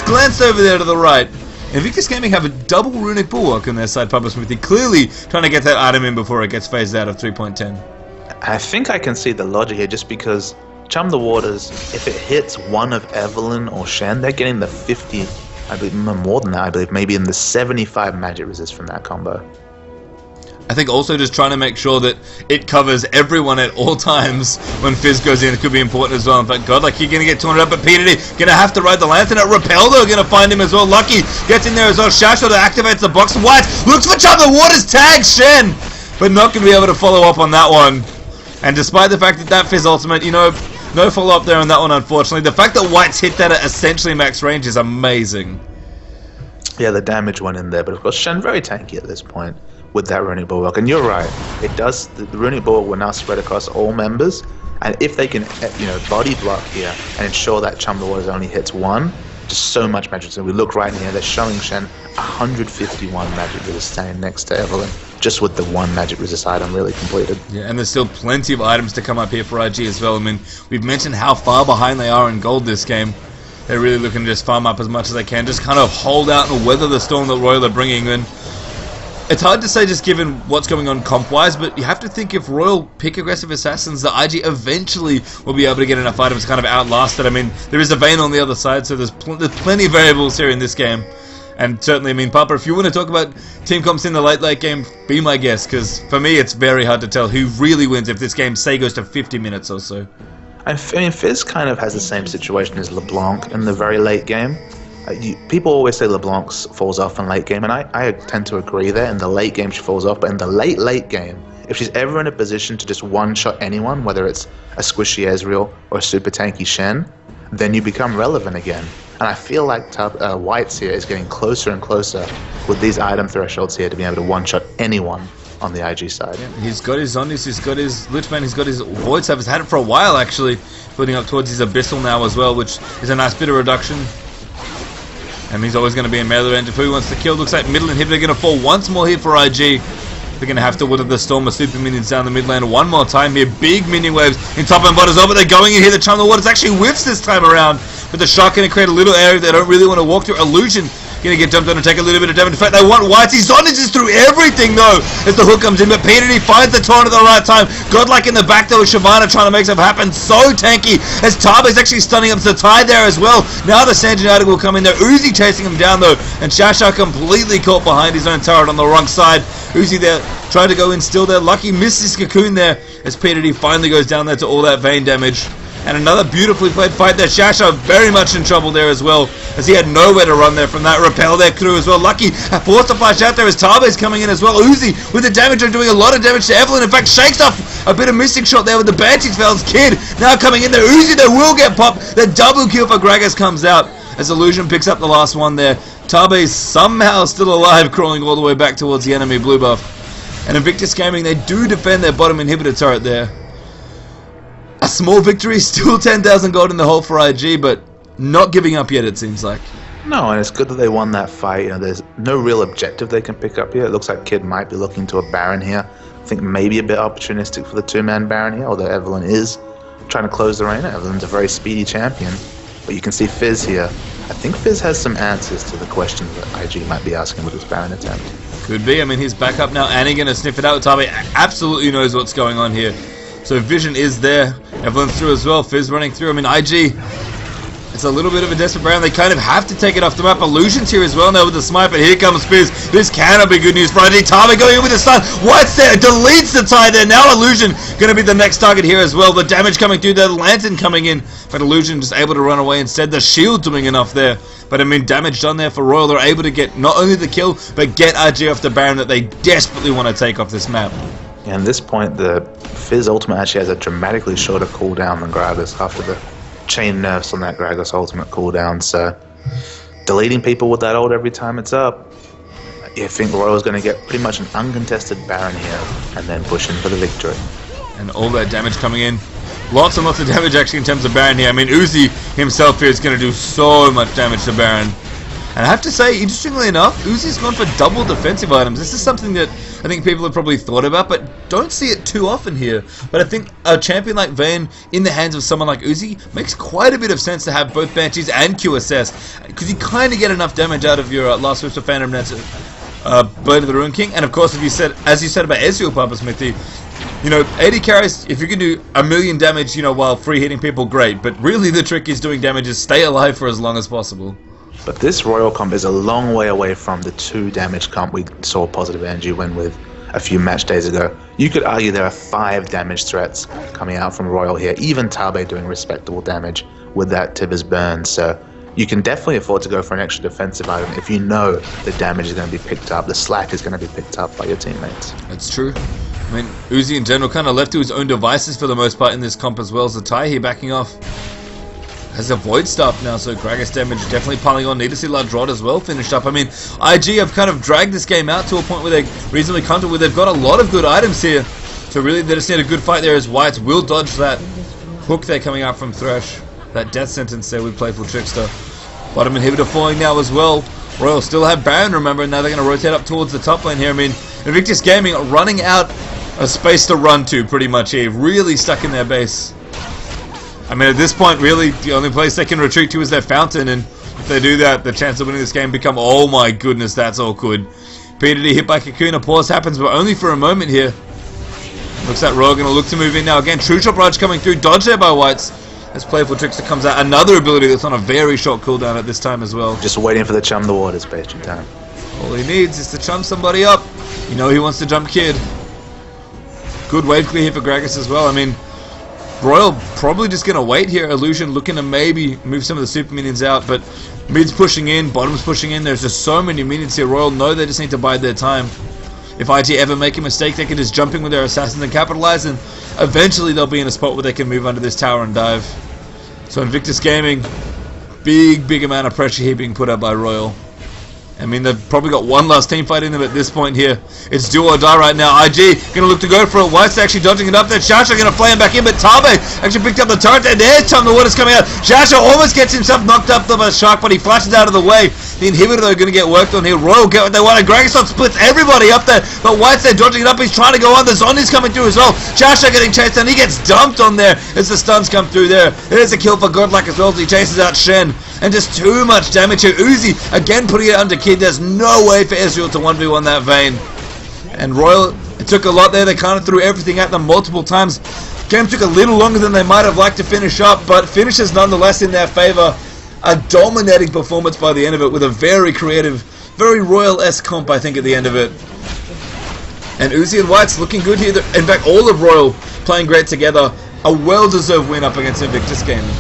glanced over there to the right. Invictus Gaming have a double Runic Bulwark on their side, Papa Smithy, clearly trying to get that item in before it gets phased out of 3.10. I think I can see the logic here just because Chum the Waters, if it hits one of Evelyn or Shen, they're getting the 50, I believe more than that, I believe, maybe in the 75 magic resist from that combo. I think also just trying to make sure that it covers everyone at all times when Fizz goes in. It could be important as well. In fact, God, like, you're going to get 200 up at PDD. Going to have to ride the Lantern at Repel, though. Going to find him as well. Lucky gets in there as well. Shasho activates the box. White looks for Chum the Waters. Tags Shen, but not going to be able to follow up on that one. And despite the fact that that Fizz ultimate, you know, no follow-up there on that one, unfortunately. The fact that White's hit that at essentially max range is amazing. Yeah, the damage went in there, but of course Shen very tanky at this point with that Runic Bulwark. And you're right, it does, the Runic Bulwark will now spread across all members, and if they can, you know, body block here and ensure that Chum the Waters only hits one, just so much magic. So we look right in here, they're showing Shen 151 magic resist standing next to Evelyn, just with the one magic resist item really completed. Yeah, and there's still plenty of items to come up here for IG as well. I mean, we've mentioned how far behind they are in gold this game. They're really looking to just farm up as much as they can, just kind of hold out and weather the storm that Royal are bringing in. It's hard to say just given what's going on comp-wise, but you have to think if Royal pick aggressive assassins, the IG eventually will be able to get enough items to kind of outlast it. I mean, there is a Vayne on the other side, so there's plenty of variables here in this game. And certainly, I mean, Papa, if you want to talk about team comps in the late game, be my guest, because for me it's very hard to tell who really wins if this game, say, goes to 50 minutes or so. I mean, Fizz kind of has the same situation as LeBlanc in the very late game. People always say LeBlanc falls off in late game, and I tend to agree there. In the late game she falls off, but in the late game, if she's ever in a position to just one-shot anyone, whether it's a squishy Ezreal or a super tanky Shen, then you become relevant again. And I feel like White's here is getting closer and closer with these item thresholds here to be able to one-shot anyone on the IG side. Yeah, he's got his Zonius, he's got his Lichman, he's got his Void Staff. He's had it for a while, actually, building up towards his Abyssal now as well, which is a nice bit of reduction. And he's always going to be in melee range of who he wants to kill. Looks like middle inhibitor going to fall once more here for IG. They're going to have to water the storm of super minions down the mid lane one more time here. Big minion waves in top and bottom as well, but they're going in here. The Chum of the Waters actually whiffs this time around. But the shot going to create a little area they don't really want to walk through. Illusion going to get jumped on and take a little bit of damage. In fact, they want Whites. He zonages through everything though as the hook comes in. But P finds the taunt at the right time. Godlike in the back there with Shyvana trying to make stuff happen. So tanky as Tabe's actually stunning up Zatai there as well. Now the Sanjanatic will come in there. Uzi chasing him down though. And Shasha completely caught behind his own turret on the wrong side. Uzi there trying to go in still there. Lucky misses Cocoon there as P finally goes down there to all that Vayne damage. And another beautifully played fight there. Shasha very much in trouble there as well, as he had nowhere to run there from that repel there through as well. Lucky forced to flash out there as Tabe's coming in as well. Uzi with the damage and doing a lot of damage to Evelyn. In fact, shakes off a bit of mystic shot there with the Banshee spells. Kid now coming in there. Uzi they will get popped. The double kill for Gragas comes out as Illusion picks up the last one there. Tabe's somehow still alive, crawling all the way back towards the enemy blue buff. And Invictus Gaming, they do defend their bottom inhibitor turret there. A small victory, still 10,000 gold in the hole for IG, but not giving up yet, it seems like. No, and it's good that they won that fight. You know, there's no real objective they can pick up here. It looks like Kid might be looking to a Baron here. I think maybe a bit opportunistic for the two-man Baron here, although Evelyn is trying to close the arena. Evelyn's a very speedy champion, but you can see Fizz here. I think Fizz has some answers to the questions that IG might be asking with this Baron attempt. Could be. I mean, he's back up now. Annie going to sniff it out. Tabe absolutely knows what's going on here. So vision is there. Evelyn's through as well. Fizz running through. I mean, IG, it's a little bit of a desperate Baron. They kind of have to take it off the map. Illusion's here as well now with the smite, but here comes Fizz. This cannot be good news for IG. Tabe going in with the stun. White's there. Deletes the tie there. Now Illusion going to be the next target here as well. The damage coming through there. The Lantern coming in. But Illusion just able to run away instead. The shield doing enough there. But I mean, damage done there for Royal. They're able to get not only the kill, but get IG off the Baron that they desperately want to take off this map. And at this point, the Fizz ultimate actually has a dramatically shorter cooldown than Gragas after the chain nerfs on that Gragas ultimate cooldown. So deleting people with that ult every time it's up, you think Royal's going to get pretty much an uncontested Baron here and then push in for the victory. And all that damage coming in. Lots and lots of damage actually in terms of Baron here. I mean, Uzi himself here is going to do so much damage to Baron. And I have to say, interestingly enough, Uzi's gone for double defensive items. This is something that I think people have probably thought about, but don't see it too often here. But I think a champion like Vayne in the hands of someone like Uzi makes quite a bit of sense to have both Banshees and QSS, because you kind of get enough damage out of your Last Wish of Phantom Nets, Blade of the Ruin King. And of course, if you said, as you said about Ezreal, Papa Smithy, you know, 80 carries, if you can do 1,000,000 damage, you know, while free hitting people, great. But really the trick is doing damage is stay alive for as long as possible. But this Royal comp is a long way away from the 2 damage comp we saw Positive Energy win with a few match days ago. You could argue there are 5 damage threats coming out from Royal here, even Tabe doing respectable damage with that Tibbers burn. So you can definitely afford to go for an extra defensive item if you know the damage is going to be picked up, the slack is going to be picked up by your teammates. That's true. I mean, Uzi in general kind of left to his own devices for the most part in this comp as well. So Tai here backing off. Has a Void Staff now, so Gragas damage definitely piling on. Need to see Large Rod as well finished up. I mean, IG have kind of dragged this game out to a point where they're reasonably comfortable with. They've got a lot of good items here. So really, they just need a good fight there as Whites will dodge that hook there coming out from Thresh. That death sentence there with Playful Trickster. Bottom inhibitor falling now as well. Royal still have Baron, remember, and now they're going to rotate up towards the top lane here. I mean, Invictus Gaming running out of space to run to pretty much here. Really stuck in their base. I mean, at this point, really, the only place they can retreat to is their fountain, and if they do that, the chance of winning this game become, oh my goodness, that's awkward. PDD hit by Cocoon, a pause happens, but only for a moment here. Looks like Royal going to look to move in now again. True Shot Barrage coming through, dodge there by Whites. As Playful Trickster comes out, another ability that's on a very short cooldown at this time as well. Just waiting for the Chum the Waters patient time. All he needs is to chum somebody up. You know he wants to jump Kid. Good wave clear here for Gragas as well. I mean, Royal probably just going to wait here. Illusion looking to maybe move some of the super minions out, but mid's pushing in, bottom's pushing in. There's just so many minions here. Royal know they just need to bide their time. If IG ever make a mistake, they can just jump in with their assassins and capitalize, and eventually they'll be in a spot where they can move under this tower and dive. So Invictus Gaming, big amount of pressure here being put up by Royal. I mean, they've probably got one last team fight in them at this point here. It's do or die right now. IG going to look to go for it. White's actually dodging it up there. Shasha going to play him back in, but Tabe actually picked up the turret, and there's time the water's coming out. Shasha almost gets himself knocked up by a shark, but he flashes out of the way. The inhibitor, though, going to get worked on here. Royal get what they want, and Grangson splits everybody up there, but White's there dodging it up. He's trying to go on. The Zombies coming through as well. Shasha getting chased, and he gets dumped on there as the stuns come through there. There's a kill for Godlike as well as he chases out Shen. And just too much damage here. Uzi again putting it under Kid. There's no way for Ezreal to 1v1 that Vayne. And Royal, it took a lot there. They kind of threw everything at them multiple times. Game took a little longer than they might have liked to finish up, but finishes nonetheless in their favor. A dominating performance by the end of it with a very creative, very Royal-esque comp, I think, at the end of it. And Uzi and White's looking good here. In fact, all of Royal playing great together. A well-deserved win up against Invictus Gaming.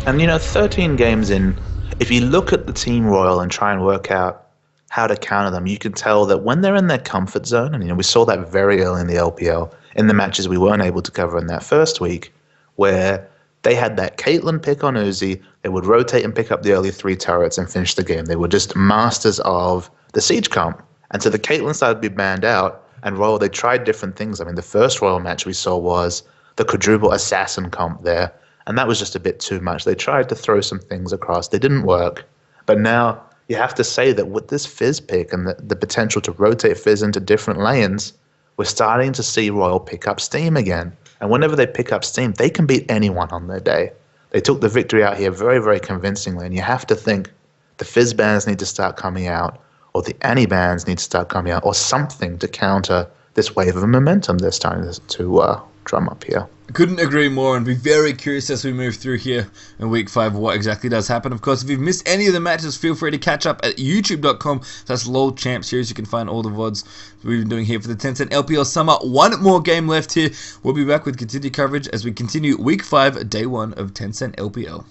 And 13 games in, if you look at the Team Royal and try and work out how to counter them, you can tell that when they're in their comfort zone, and we saw that very early in the LPL, in the matches we weren't able to cover in that first week, where they had that Caitlyn pick on Uzi, they would rotate and pick up the early 3 turrets and finish the game. They were just masters of the siege comp. And so the Caitlyn started to be banned out, and Royal, they tried different things. I mean, the first Royal match we saw was the quadruple assassin comp there, and that was just a bit too much. They tried to throw some things across. They didn't work. But now you have to say that with this Fizz pick and the potential to rotate Fizz into different lanes, we're starting to see Royal pick up steam again. And whenever they pick up steam, they can beat anyone on their day. They took the victory out here very, very convincingly. And you have to think the Fizz bans need to start coming out, or the Annie bans need to start coming out, or something to counter this wave of momentum they're starting to drum up here. Couldn't agree more, and be very curious as we move through here in week 5 what exactly does happen. Of course, if you've missed any of the matches, feel free to catch up at youtube.com. That's LOL Champ Series. You can find all the VODs we've been doing here for the Tencent LPL Summer. One more game left here. We'll be back with continued coverage as we continue week 5, day 1 of Tencent LPL.